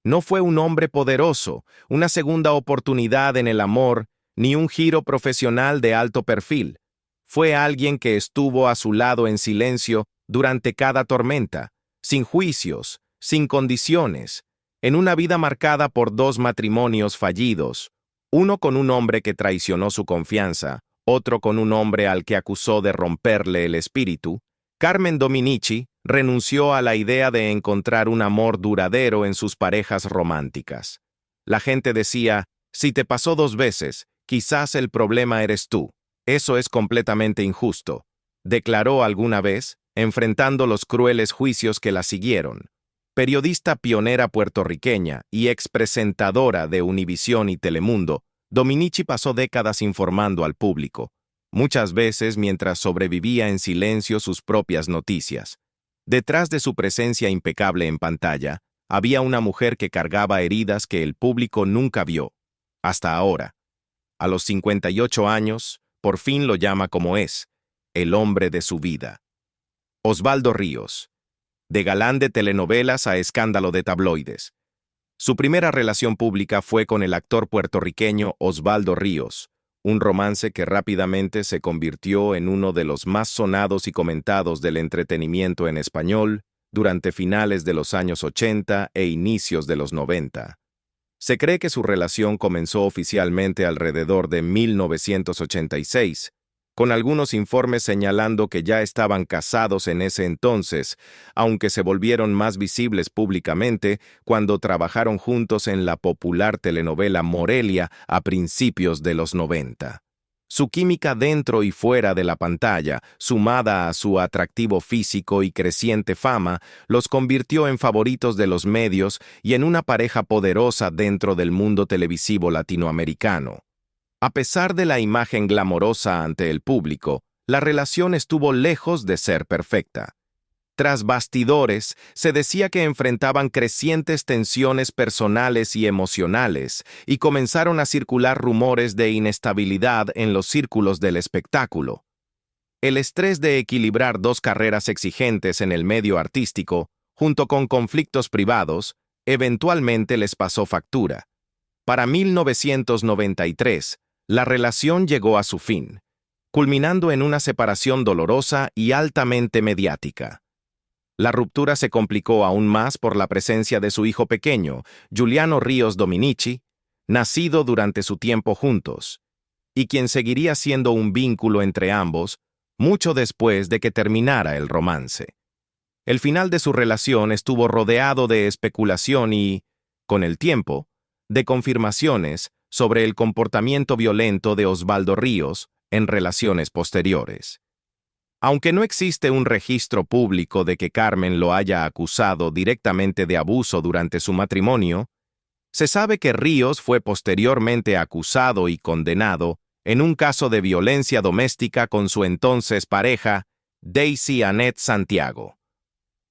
No fue un hombre poderoso, una segunda oportunidad en el amor, ni un giro profesional de alto perfil. Fue alguien que estuvo a su lado en silencio durante cada tormenta, sin juicios, sin condiciones, en una vida marcada por 2 matrimonios fallidos, uno con un hombre que traicionó su confianza, otro con un hombre al que acusó de romperle el espíritu. Carmen Dominici renunció a la idea de encontrar un amor duradero en sus parejas románticas. La gente decía, si te pasó 2 veces, quizás el problema eres tú. Eso es completamente injusto, declaró alguna vez, enfrentando los crueles juicios que la siguieron. Periodista pionera puertorriqueña y expresentadora de Univisión y Telemundo, Dominici pasó décadas informando al público, muchas veces mientras sobrevivía en silencio sus propias noticias. Detrás de su presencia impecable en pantalla, había una mujer que cargaba heridas que el público nunca vio, hasta ahora. A los 58 años, por fin lo llama como es, el hombre de su vida. Osvaldo Ríos. De galán de telenovelas a escándalo de tabloides. Su primera relación pública fue con el actor puertorriqueño Osvaldo Ríos, un romance que rápidamente se convirtió en uno de los más sonados y comentados del entretenimiento en español durante finales de los años 80 e inicios de los 90. Se cree que su relación comenzó oficialmente alrededor de 1986, con algunos informes señalando que ya estaban casados en ese entonces, aunque se volvieron más visibles públicamente cuando trabajaron juntos en la popular telenovela Morelia a principios de los 90. Su química dentro y fuera de la pantalla, sumada a su atractivo físico y creciente fama, los convirtió en favoritos de los medios y en una pareja poderosa dentro del mundo televisivo latinoamericano. A pesar de la imagen glamorosa ante el público, la relación estuvo lejos de ser perfecta. Tras bastidores, se decía que enfrentaban crecientes tensiones personales y emocionales, y comenzaron a circular rumores de inestabilidad en los círculos del espectáculo. El estrés de equilibrar 2 carreras exigentes en el medio artístico, junto con conflictos privados, eventualmente les pasó factura. Para 1993, la relación llegó a su fin, culminando en una separación dolorosa y altamente mediática. La ruptura se complicó aún más por la presencia de su hijo pequeño, Giuliano Ríos Dominici, nacido durante su tiempo juntos, y quien seguiría siendo un vínculo entre ambos mucho después de que terminara el romance. El final de su relación estuvo rodeado de especulación y, con el tiempo, de confirmaciones sobre el comportamiento violento de Osvaldo Ríos en relaciones posteriores. Aunque no existe un registro público de que Carmen lo haya acusado directamente de abuso durante su matrimonio, se sabe que Ríos fue posteriormente acusado y condenado en un caso de violencia doméstica con su entonces pareja, Daisy Annette Santiago.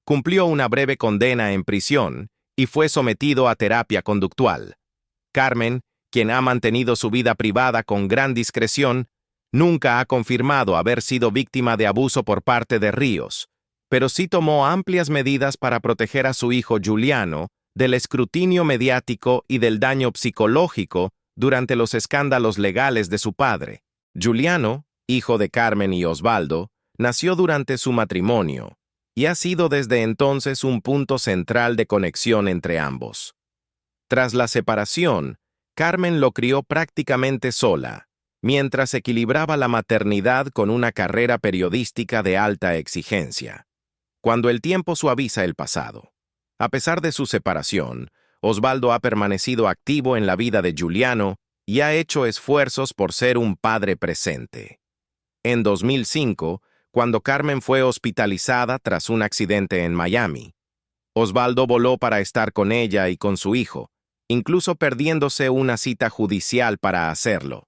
Cumplió una breve condena en prisión y fue sometido a terapia conductual. Carmen, quien ha mantenido su vida privada con gran discreción, nunca ha confirmado haber sido víctima de abuso por parte de Ríos, pero sí tomó amplias medidas para proteger a su hijo Giuliano del escrutinio mediático y del daño psicológico durante los escándalos legales de su padre. Giuliano, hijo de Carmen y Osvaldo, nació durante su matrimonio y ha sido desde entonces un punto central de conexión entre ambos. Tras la separación, Carmen lo crió prácticamente sola, mientras equilibraba la maternidad con una carrera periodística de alta exigencia. Cuando el tiempo suaviza el pasado. A pesar de su separación, Osvaldo ha permanecido activo en la vida de Giuliano y ha hecho esfuerzos por ser un padre presente. En 2005, cuando Carmen fue hospitalizada tras un accidente en Miami, Osvaldo voló para estar con ella y con su hijo, incluso perdiéndose una cita judicial para hacerlo.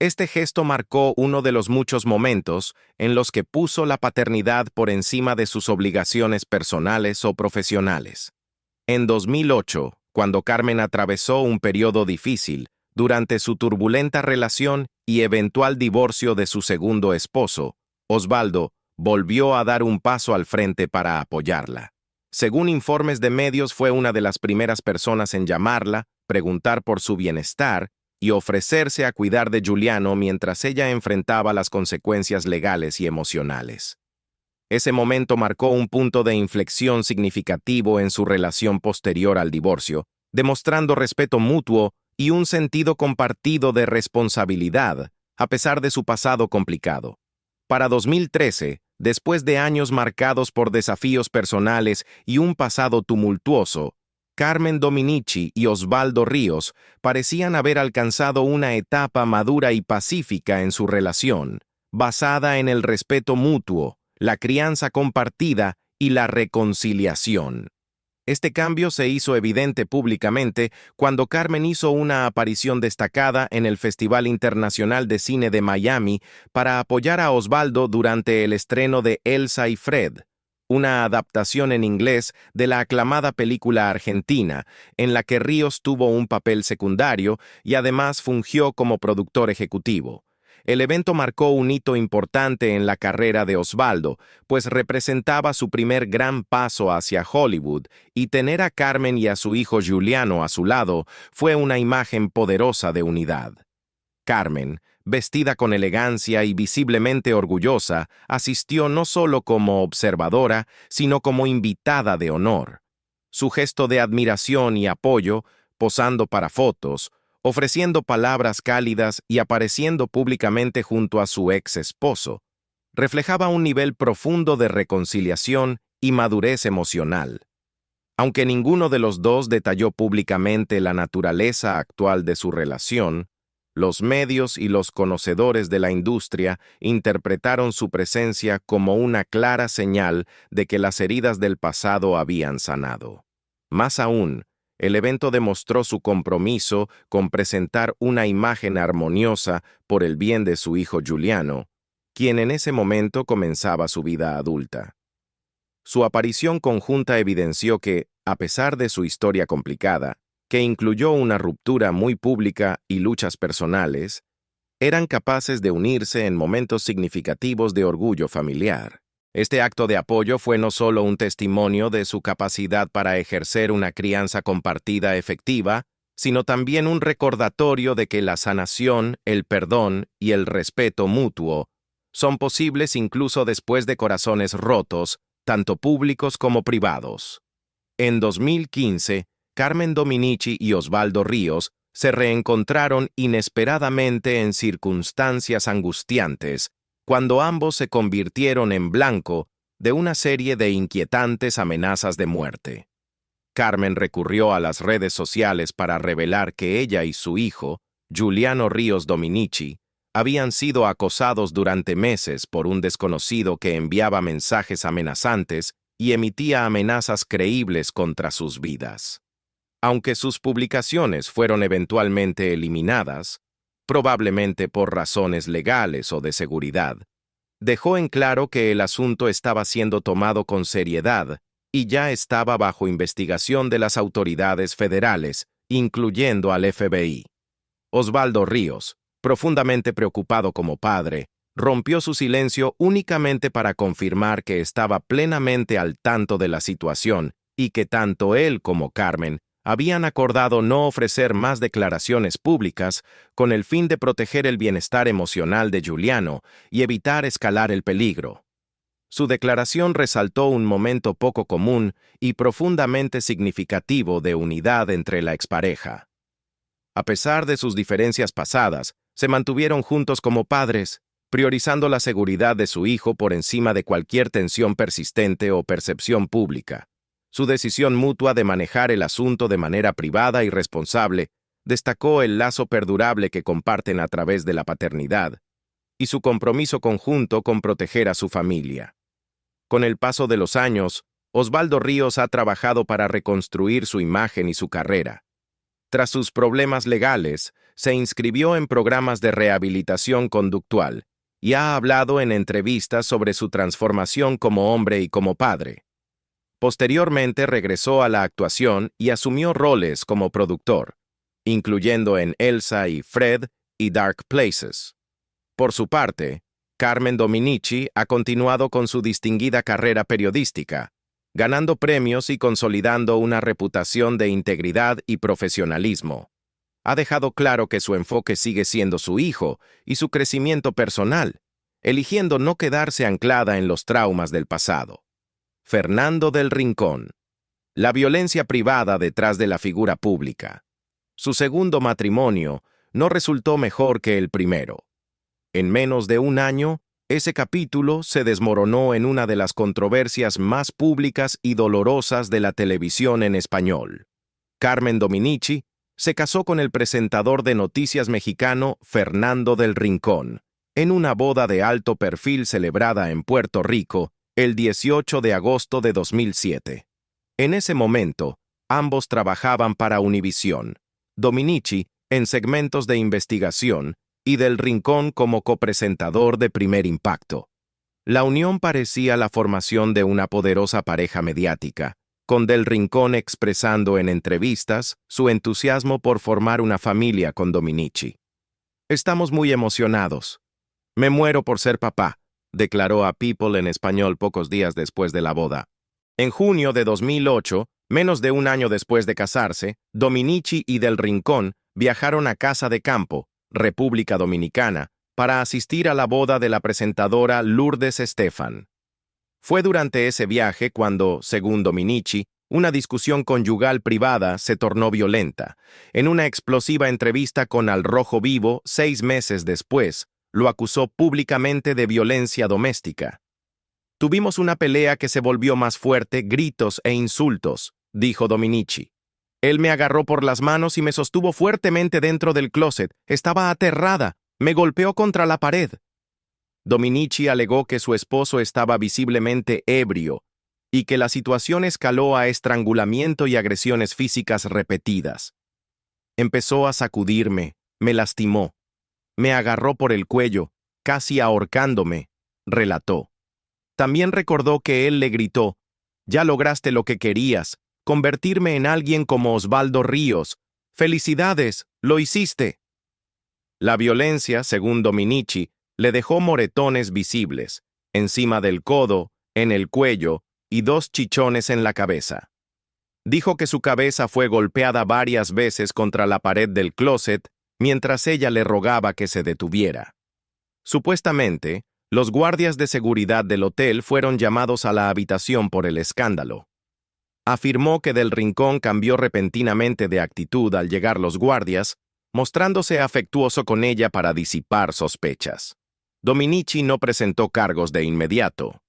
Este gesto marcó uno de los muchos momentos en los que puso la paternidad por encima de sus obligaciones personales o profesionales. En 2008, cuando Carmen atravesó un periodo difícil, durante su turbulenta relación y eventual divorcio de su segundo esposo, Osvaldo volvió a dar un paso al frente para apoyarla. Según informes de medios, fue una de las primeras personas en llamarla, preguntar por su bienestar y ofrecerse a cuidar de Giuliano mientras ella enfrentaba las consecuencias legales y emocionales. Ese momento marcó un punto de inflexión significativo en su relación posterior al divorcio, demostrando respeto mutuo y un sentido compartido de responsabilidad, a pesar de su pasado complicado. Para 2013, después de años marcados por desafíos personales y un pasado tumultuoso, Carmen Dominici y Osvaldo Ríos parecían haber alcanzado una etapa madura y pacífica en su relación, basada en el respeto mutuo, la crianza compartida y la reconciliación. Este cambio se hizo evidente públicamente cuando Carmen hizo una aparición destacada en el Festival Internacional de Cine de Miami para apoyar a Osvaldo durante el estreno de Elsa y Fred, una adaptación en inglés de la aclamada película argentina, en la que Ríos tuvo un papel secundario y además fungió como productor ejecutivo. El evento marcó un hito importante en la carrera de Osvaldo, pues representaba su primer gran paso hacia Hollywood, y tener a Carmen y a su hijo Giuliano a su lado fue una imagen poderosa de unidad. Carmen, vestida con elegancia y visiblemente orgullosa, asistió no solo como observadora, sino como invitada de honor. Su gesto de admiración y apoyo, posando para fotos, ofreciendo palabras cálidas y apareciendo públicamente junto a su ex esposo, reflejaba un nivel profundo de reconciliación y madurez emocional. Aunque ninguno de los dos detalló públicamente la naturaleza actual de su relación, los medios y los conocedores de la industria interpretaron su presencia como una clara señal de que las heridas del pasado habían sanado. Más aún, el evento demostró su compromiso con presentar una imagen armoniosa por el bien de su hijo Giuliano, quien en ese momento comenzaba su vida adulta. Su aparición conjunta evidenció que, a pesar de su historia complicada, que incluyó una ruptura muy pública y luchas personales, eran capaces de unirse en momentos significativos de orgullo familiar. Este acto de apoyo fue no solo un testimonio de su capacidad para ejercer una crianza compartida efectiva, sino también un recordatorio de que la sanación, el perdón y el respeto mutuo son posibles incluso después de corazones rotos, tanto públicos como privados. En 2015, Carmen Dominici y Osvaldo Ríos se reencontraron inesperadamente en circunstancias angustiantes, cuando ambos se convirtieron en blanco de una serie de inquietantes amenazas de muerte. Carmen recurrió a las redes sociales para revelar que ella y su hijo, Giuliano Ríos Dominici, habían sido acosados durante meses por un desconocido que enviaba mensajes amenazantes y emitía amenazas creíbles contra sus vidas. Aunque sus publicaciones fueron eventualmente eliminadas, probablemente por razones legales o de seguridad, dejó en claro que el asunto estaba siendo tomado con seriedad y ya estaba bajo investigación de las autoridades federales, incluyendo al FBI. Osvaldo Ríos, profundamente preocupado como padre, rompió su silencio únicamente para confirmar que estaba plenamente al tanto de la situación y que tanto él como Carmen habían acordado no ofrecer más declaraciones públicas con el fin de proteger el bienestar emocional de Giuliano y evitar escalar el peligro. Su declaración resaltó un momento poco común y profundamente significativo de unidad entre la expareja. A pesar de sus diferencias pasadas, se mantuvieron juntos como padres, priorizando la seguridad de su hijo por encima de cualquier tensión persistente o percepción pública. Su decisión mutua de manejar el asunto de manera privada y responsable destacó el lazo perdurable que comparten a través de la paternidad y su compromiso conjunto con proteger a su familia. Con el paso de los años, Osvaldo Ríos ha trabajado para reconstruir su imagen y su carrera. Tras sus problemas legales, se inscribió en programas de rehabilitación conductual y ha hablado en entrevistas sobre su transformación como hombre y como padre. Posteriormente regresó a la actuación y asumió roles como productor, incluyendo en Elsa y Fred y Dark Places. Por su parte, Carmen Dominici ha continuado con su distinguida carrera periodística, ganando premios y consolidando una reputación de integridad y profesionalismo. Ha dejado claro que su enfoque sigue siendo su hijo y su crecimiento personal, eligiendo no quedarse anclada en los traumas del pasado. Fernando del Rincón. La violencia privada detrás de la figura pública. Su segundo matrimonio no resultó mejor que el primero. En menos de un año, ese capítulo se desmoronó en una de las controversias más públicas y dolorosas de la televisión en español. Carmen Dominici se casó con el presentador de noticias mexicano Fernando del Rincón, en una boda de alto perfil celebrada en Puerto Rico el 18 de agosto de 2007. En ese momento, ambos trabajaban para Univisión, Dominici en segmentos de investigación y del Rincón como copresentador de Primer Impacto. La unión parecía la formación de una poderosa pareja mediática, con Del Rincón expresando en entrevistas su entusiasmo por formar una familia con Dominici. «Estamos muy emocionados. Me muero por ser papá», declaró a People en español pocos días después de la boda. En junio de 2008, menos de un año después de casarse, Dominici y Del Rincón viajaron a Casa de Campo, República Dominicana, para asistir a la boda de la presentadora Lourdes Estefan. Fue durante ese viaje cuando, según Dominici, una discusión conyugal privada se tornó violenta. En una explosiva entrevista con Al Rojo Vivo, 6 meses después, lo acusó públicamente de violencia doméstica. «Tuvimos una pelea que se volvió más fuerte, gritos e insultos», dijo Dominici. «Él me agarró por las manos y me sostuvo fuertemente dentro del closet. Estaba aterrada. Me golpeó contra la pared». Dominici alegó que su esposo estaba visiblemente ebrio y que la situación escaló a estrangulamiento y agresiones físicas repetidas. «Empezó a sacudirme, me lastimó. Me agarró por el cuello, casi ahorcándome», relató. También recordó que él le gritó: «Ya lograste lo que querías, convertirme en alguien como Osvaldo Ríos. ¡Felicidades! ¡Lo hiciste!». La violencia, según Dominici, le dejó moretones visibles, encima del codo, en el cuello y 2 chichones en la cabeza. Dijo que su cabeza fue golpeada varias veces contra la pared del closet mientras ella le rogaba que se detuviera. Supuestamente, los guardias de seguridad del hotel fueron llamados a la habitación por el escándalo. Afirmó que Del Rincón cambió repentinamente de actitud al llegar los guardias, mostrándose afectuoso con ella para disipar sospechas. Dominici no presentó cargos de inmediato.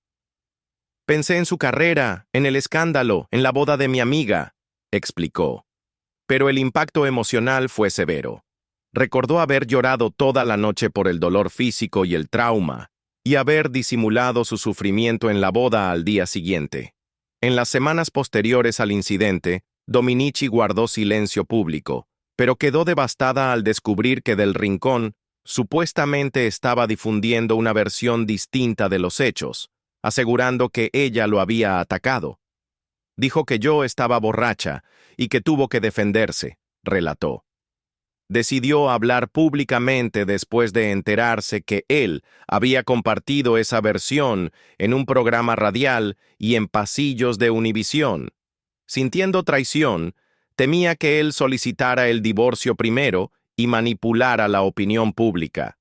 «Pensé en su carrera, en el escándalo, en la boda de mi amiga», explicó. Pero el impacto emocional fue severo. Recordó haber llorado toda la noche por el dolor físico y el trauma, y haber disimulado su sufrimiento en la boda al día siguiente. En las semanas posteriores al incidente, Dominici guardó silencio público, pero quedó devastada al descubrir que Del Rincón supuestamente estaba difundiendo una versión distinta de los hechos, asegurando que ella lo había atacado. «Dijo que yo estaba borracha y que tuvo que defenderse», relató. Decidió hablar públicamente después de enterarse que él había compartido esa versión en un programa radial y en pasillos de Univisión. Sintiendo traición, temía que él solicitara el divorcio primero y manipulara la opinión pública.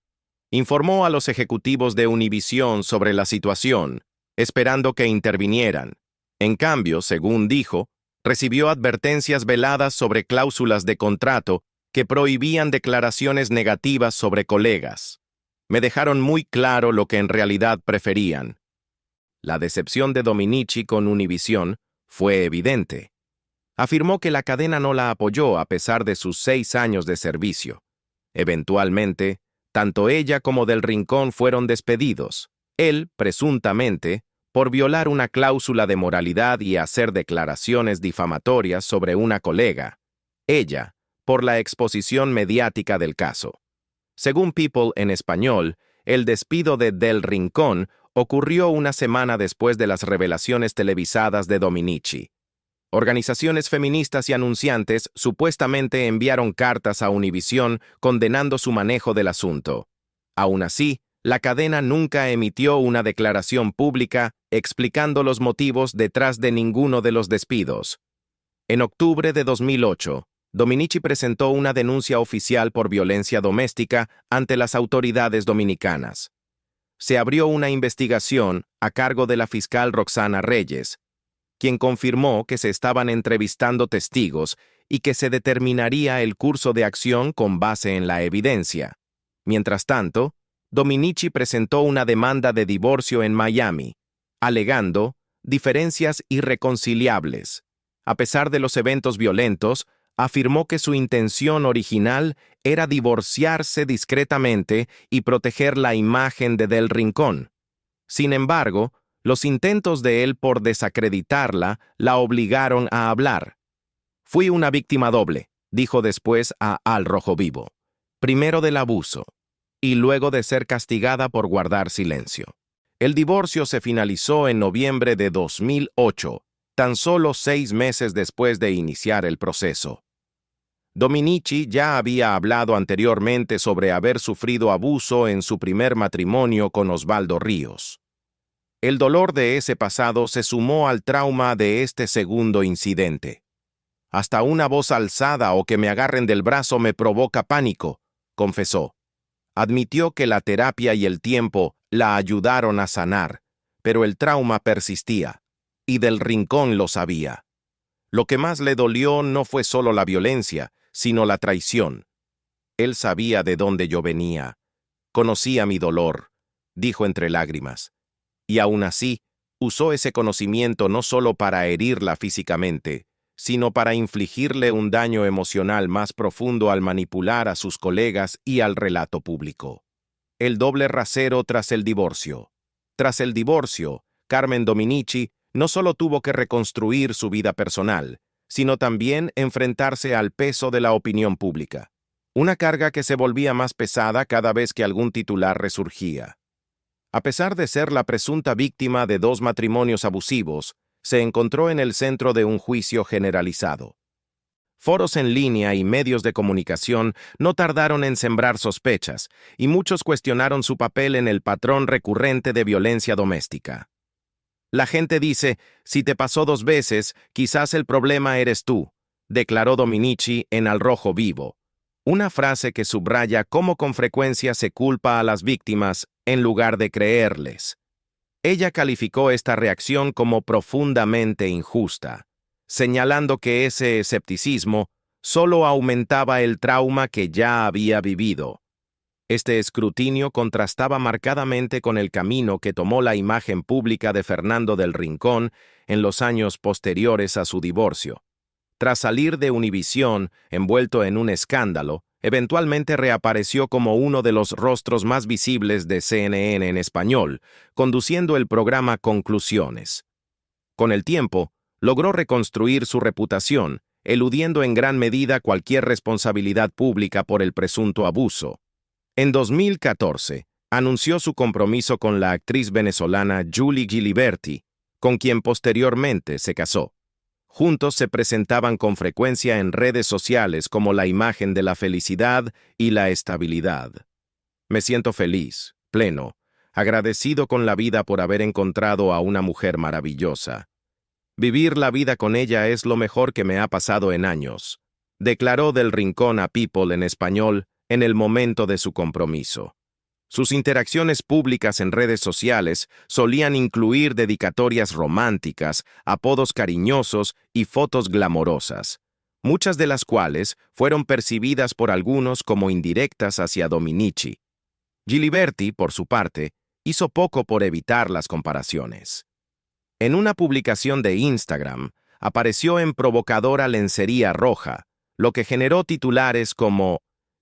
Informó a los ejecutivos de Univisión sobre la situación, esperando que intervinieran. En cambio, según dijo, recibió advertencias veladas sobre cláusulas de contrato que prohibían declaraciones negativas sobre colegas. «Me dejaron muy claro lo que en realidad preferían». La decepción de Dominici con Univisión fue evidente. Afirmó que la cadena no la apoyó a pesar de sus 6 años de servicio. Eventualmente, tanto ella como Del Rincón fueron despedidos. Él, presuntamente, por violar una cláusula de moralidad y hacer declaraciones difamatorias sobre una colega. Ella, por la exposición mediática del caso. Según People en español, el despido de Del Rincón ocurrió una semana después de las revelaciones televisadas de Dominici. Organizaciones feministas y anunciantes supuestamente enviaron cartas a Univisión condenando su manejo del asunto. Aún así, la cadena nunca emitió una declaración pública explicando los motivos detrás de ninguno de los despidos. En octubre de 2008, Dominici presentó una denuncia oficial por violencia doméstica ante las autoridades dominicanas. Se abrió una investigación a cargo de la fiscal Roxana Reyes, quien confirmó que se estaban entrevistando testigos y que se determinaría el curso de acción con base en la evidencia. Mientras tanto, Dominici presentó una demanda de divorcio en Miami, alegando diferencias irreconciliables. A pesar de los eventos violentos, afirmó que su intención original era divorciarse discretamente y proteger la imagen de Del Rincón. Sin embargo, los intentos de él por desacreditarla la obligaron a hablar. «Fui una víctima doble», dijo después a Al Rojo Vivo. Primero del abuso, y luego de ser castigada por guardar silencio. El divorcio se finalizó en noviembre de 2008, tan solo 6 meses después de iniciar el proceso. Dominici ya había hablado anteriormente sobre haber sufrido abuso en su primer matrimonio con Osvaldo Ríos. El dolor de ese pasado se sumó al trauma de este segundo incidente. «Hasta una voz alzada o que me agarren del brazo me provoca pánico», confesó. Admitió que la terapia y el tiempo la ayudaron a sanar, pero el trauma persistía, y Del Rincón lo sabía. Lo que más le dolió no fue solo la violencia, sino la traición. «Él sabía de dónde yo venía. Conocía mi dolor», dijo entre lágrimas. Y aún así, usó ese conocimiento no solo para herirla físicamente, sino para infligirle un daño emocional más profundo al manipular a sus colegas y al relato público. El doble rasero tras el divorcio. Tras el divorcio, Carmen Dominici no solo tuvo que reconstruir su vida personal, sino también enfrentarse al peso de la opinión pública. Una carga que se volvía más pesada cada vez que algún titular resurgía. A pesar de ser la presunta víctima de 2 matrimonios abusivos, se encontró en el centro de un juicio generalizado. Foros en línea y medios de comunicación no tardaron en sembrar sospechas, y muchos cuestionaron su papel en el patrón recurrente de violencia doméstica. «La gente dice, si te pasó 2 veces, quizás el problema eres tú», declaró Dominici en Al Rojo Vivo. Una frase que subraya cómo con frecuencia se culpa a las víctimas en lugar de creerles. Ella calificó esta reacción como profundamente injusta, señalando que ese escepticismo solo aumentaba el trauma que ya había vivido. Este escrutinio contrastaba marcadamente con el camino que tomó la imagen pública de Fernando del Rincón en los años posteriores a su divorcio. Tras salir de Univisión, envuelto en un escándalo, eventualmente reapareció como uno de los rostros más visibles de CNN en español, conduciendo el programa Conclusiones. Con el tiempo, logró reconstruir su reputación, eludiendo en gran medida cualquier responsabilidad pública por el presunto abuso. En 2014, anunció su compromiso con la actriz venezolana Julie Giliberti, con quien posteriormente se casó. Juntos se presentaban con frecuencia en redes sociales como la imagen de la felicidad y la estabilidad. «Me siento feliz, pleno, agradecido con la vida por haber encontrado a una mujer maravillosa. Vivir la vida con ella es lo mejor que me ha pasado en años», declaró Del Rincón a People en español en el momento de su compromiso. Sus interacciones públicas en redes sociales solían incluir dedicatorias románticas, apodos cariñosos y fotos glamorosas, muchas de las cuales fueron percibidas por algunos como indirectas hacia Dominici. Giliberti, por su parte, hizo poco por evitar las comparaciones. En una publicación de Instagram, apareció en provocadora lencería roja, lo que generó titulares como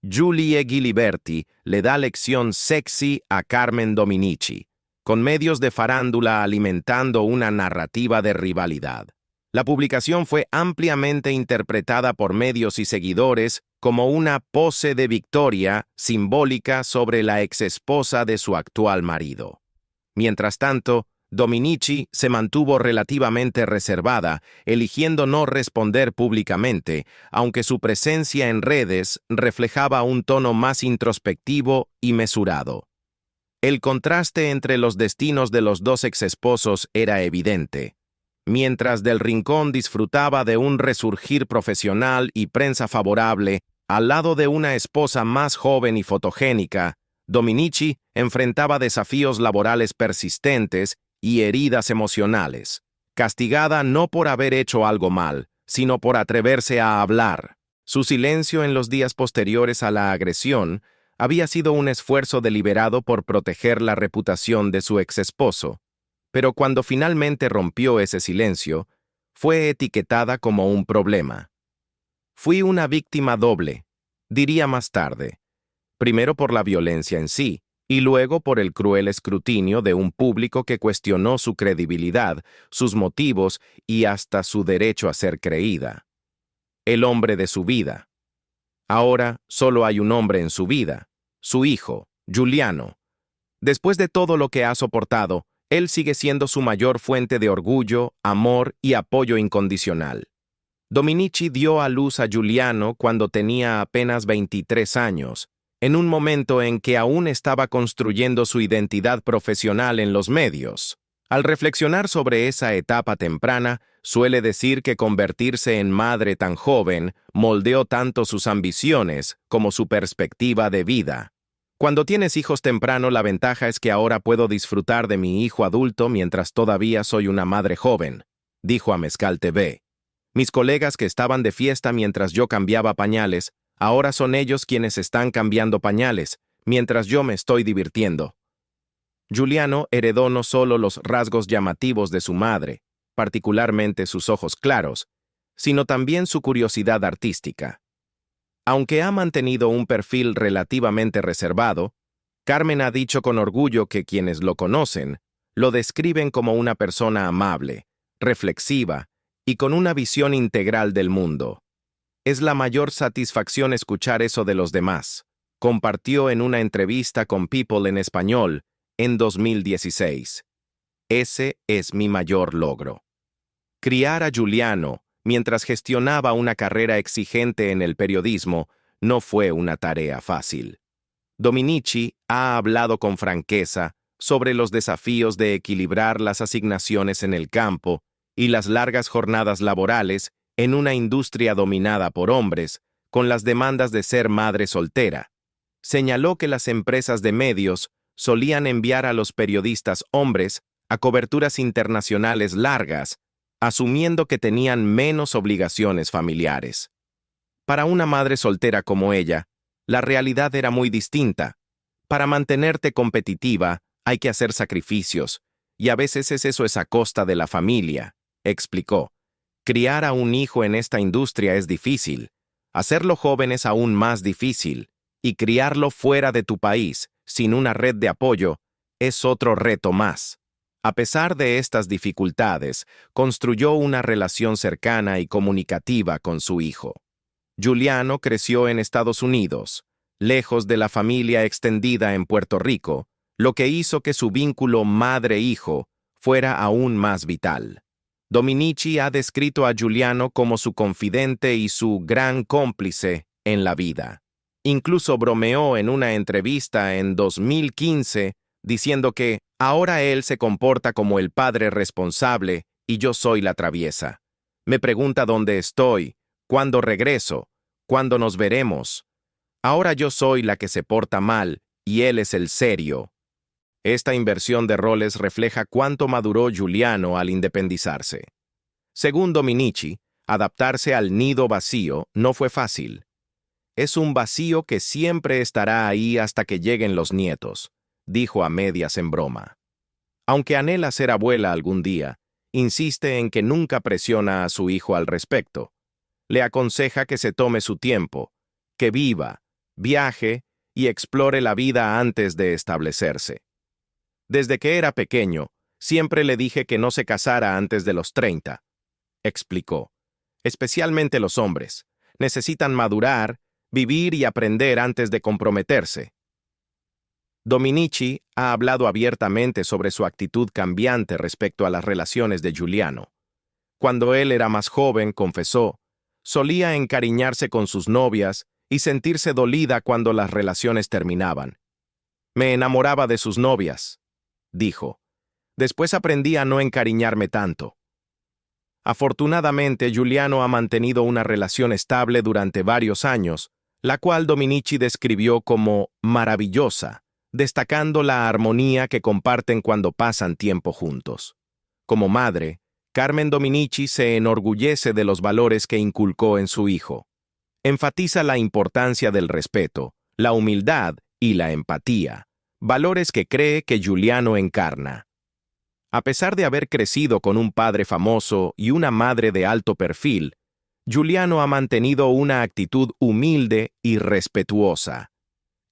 «Julie Giliberti le da lección sexy a Carmen Dominici», con medios de farándula alimentando una narrativa de rivalidad. La publicación fue ampliamente interpretada por medios y seguidores como una pose de victoria simbólica sobre la exesposa de su actual marido. Mientras tanto, Dominici se mantuvo relativamente reservada, eligiendo no responder públicamente, aunque su presencia en redes reflejaba un tono más introspectivo y mesurado. El contraste entre los destinos de los dos exesposos era evidente. Mientras Del Rincón disfrutaba de un resurgir profesional y prensa favorable, al lado de una esposa más joven y fotogénica, Dominici enfrentaba desafíos laborales persistentes y heridas emocionales, castigada no por haber hecho algo mal, sino por atreverse a hablar. Su silencio en los días posteriores a la agresión había sido un esfuerzo deliberado por proteger la reputación de su exesposo, pero cuando finalmente rompió ese silencio, fue etiquetada como un problema. Fui una víctima doble, diría más tarde, primero por la violencia en sí, y luego por el cruel escrutinio de un público que cuestionó su credibilidad, sus motivos y hasta su derecho a ser creída. El hombre de su vida. Ahora solo hay un hombre en su vida, su hijo, Giuliano. Después de todo lo que ha soportado, él sigue siendo su mayor fuente de orgullo, amor y apoyo incondicional. Dominici dio a luz a Giuliano cuando tenía apenas 23 años, en un momento en que aún estaba construyendo su identidad profesional en los medios. Al reflexionar sobre esa etapa temprana, suele decir que convertirse en madre tan joven moldeó tanto sus ambiciones como su perspectiva de vida. Cuando tienes hijos temprano, la ventaja es que ahora puedo disfrutar de mi hijo adulto mientras todavía soy una madre joven, dijo a Mezcal TV. Mis colegas que estaban de fiesta mientras yo cambiaba pañales, ahora son ellos quienes están cambiando pañales, mientras yo me estoy divirtiendo. Giuliano heredó no solo los rasgos llamativos de su madre, particularmente sus ojos claros, sino también su curiosidad artística. Aunque ha mantenido un perfil relativamente reservado, Carmen ha dicho con orgullo que quienes lo conocen lo describen como una persona amable, reflexiva y con una visión integral del mundo. Es la mayor satisfacción escuchar eso de los demás, compartió en una entrevista con People en español en 2016. Ese es mi mayor logro. Criar a Giuliano mientras gestionaba una carrera exigente en el periodismo no fue una tarea fácil. Dominici ha hablado con franqueza sobre los desafíos de equilibrar las asignaciones en el campo y las largas jornadas laborales en una industria dominada por hombres, con las demandas de ser madre soltera. Señaló que las empresas de medios solían enviar a los periodistas hombres a coberturas internacionales largas, asumiendo que tenían menos obligaciones familiares. Para una madre soltera como ella, la realidad era muy distinta. Para mantenerte competitiva, hay que hacer sacrificios, y a veces eso es a costa de la familia, explicó. Criar a un hijo en esta industria es difícil, hacerlo joven es aún más difícil, y criarlo fuera de tu país, sin una red de apoyo, es otro reto más. A pesar de estas dificultades, construyó una relación cercana y comunicativa con su hijo. Giuliano creció en Estados Unidos, lejos de la familia extendida en Puerto Rico, lo que hizo que su vínculo madre-hijo fuera aún más vital. Dominici ha descrito a Giuliano como su confidente y su gran cómplice en la vida. Incluso bromeó en una entrevista en 2015 diciendo que ahora él se comporta como el padre responsable y yo soy la traviesa. Me pregunta dónde estoy, cuándo regreso, cuándo nos veremos. Ahora yo soy la que se porta mal y él es el serio. Esta inversión de roles refleja cuánto maduró Giuliano al independizarse. Según Dominici, adaptarse al nido vacío no fue fácil. Es un vacío que siempre estará ahí hasta que lleguen los nietos, dijo a medias en broma. Aunque anhela ser abuela algún día, insiste en que nunca presiona a su hijo al respecto. Le aconseja que se tome su tiempo, que viva, viaje y explore la vida antes de establecerse. Desde que era pequeño, siempre le dije que no se casara antes de los 30, explicó. Especialmente los hombres. Necesitan madurar, vivir y aprender antes de comprometerse. Dominici ha hablado abiertamente sobre su actitud cambiante respecto a las relaciones de Giuliano. Cuando él era más joven, confesó, solía encariñarse con sus novias y sentirse dolida cuando las relaciones terminaban. Me enamoraba de sus novias, dijo. Después aprendí a no encariñarme tanto. Afortunadamente, Giuliano ha mantenido una relación estable durante varios años, la cual Dominici describió como maravillosa, destacando la armonía que comparten cuando pasan tiempo juntos. Como madre, Carmen Dominici se enorgullece de los valores que inculcó en su hijo. Enfatiza la importancia del respeto, la humildad y la empatía, valores que cree que Giuliano encarna. A pesar de haber crecido con un padre famoso y una madre de alto perfil, Giuliano ha mantenido una actitud humilde y respetuosa.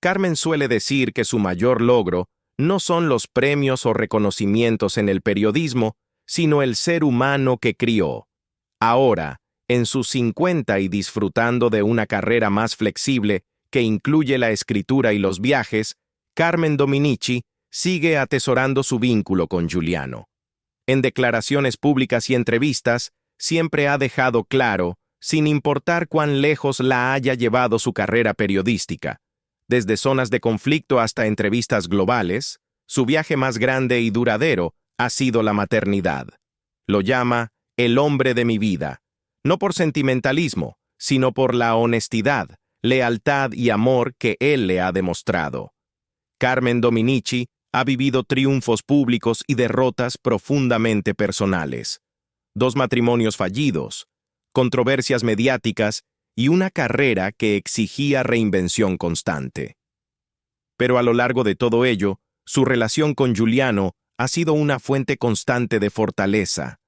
Carmen suele decir que su mayor logro no son los premios o reconocimientos en el periodismo, sino el ser humano que crió. Ahora, en sus 50 y disfrutando de una carrera más flexible que incluye la escritura y los viajes, Carmen Dominici sigue atesorando su vínculo con Giuliano. En declaraciones públicas y entrevistas, siempre ha dejado claro, sin importar cuán lejos la haya llevado su carrera periodística, desde zonas de conflicto hasta entrevistas globales, su viaje más grande y duradero ha sido la maternidad. Lo llama el hombre de mi vida, no por sentimentalismo, sino por la honestidad, lealtad y amor que él le ha demostrado. Carmen Dominici ha vivido triunfos públicos y derrotas profundamente personales. 2 matrimonios fallidos, controversias mediáticas y una carrera que exigía reinvención constante. Pero a lo largo de todo ello, su relación con Giuliano ha sido una fuente constante de fortaleza.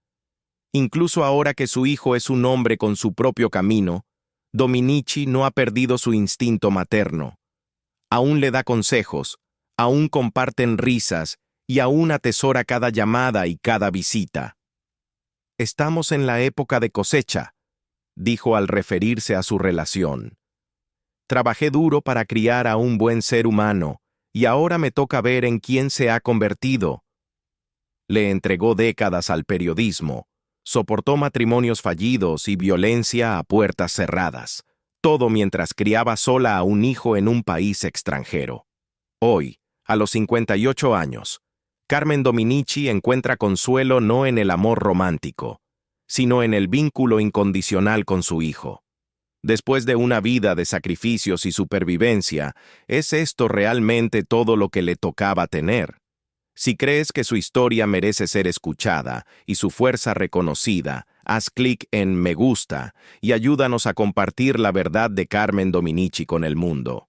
Incluso ahora que su hijo es un hombre con su propio camino, Dominici no ha perdido su instinto materno. Aún le da consejos, aún comparten risas y aún atesora cada llamada y cada visita. Estamos en la época de cosecha, dijo al referirse a su relación. Trabajé duro para criar a un buen ser humano, y ahora me toca ver en quién se ha convertido. Le entregó décadas al periodismo, soportó matrimonios fallidos y violencia a puertas cerradas, todo mientras criaba sola a un hijo en un país extranjero. Hoy, a los 58 años, Carmen Dominici encuentra consuelo no en el amor romántico, sino en el vínculo incondicional con su hijo. Después de una vida de sacrificios y supervivencia, ¿es esto realmente todo lo que le tocaba tener? Si crees que su historia merece ser escuchada y su fuerza reconocida, haz clic en Me gusta y ayúdanos a compartir la verdad de Carmen Dominici con el mundo.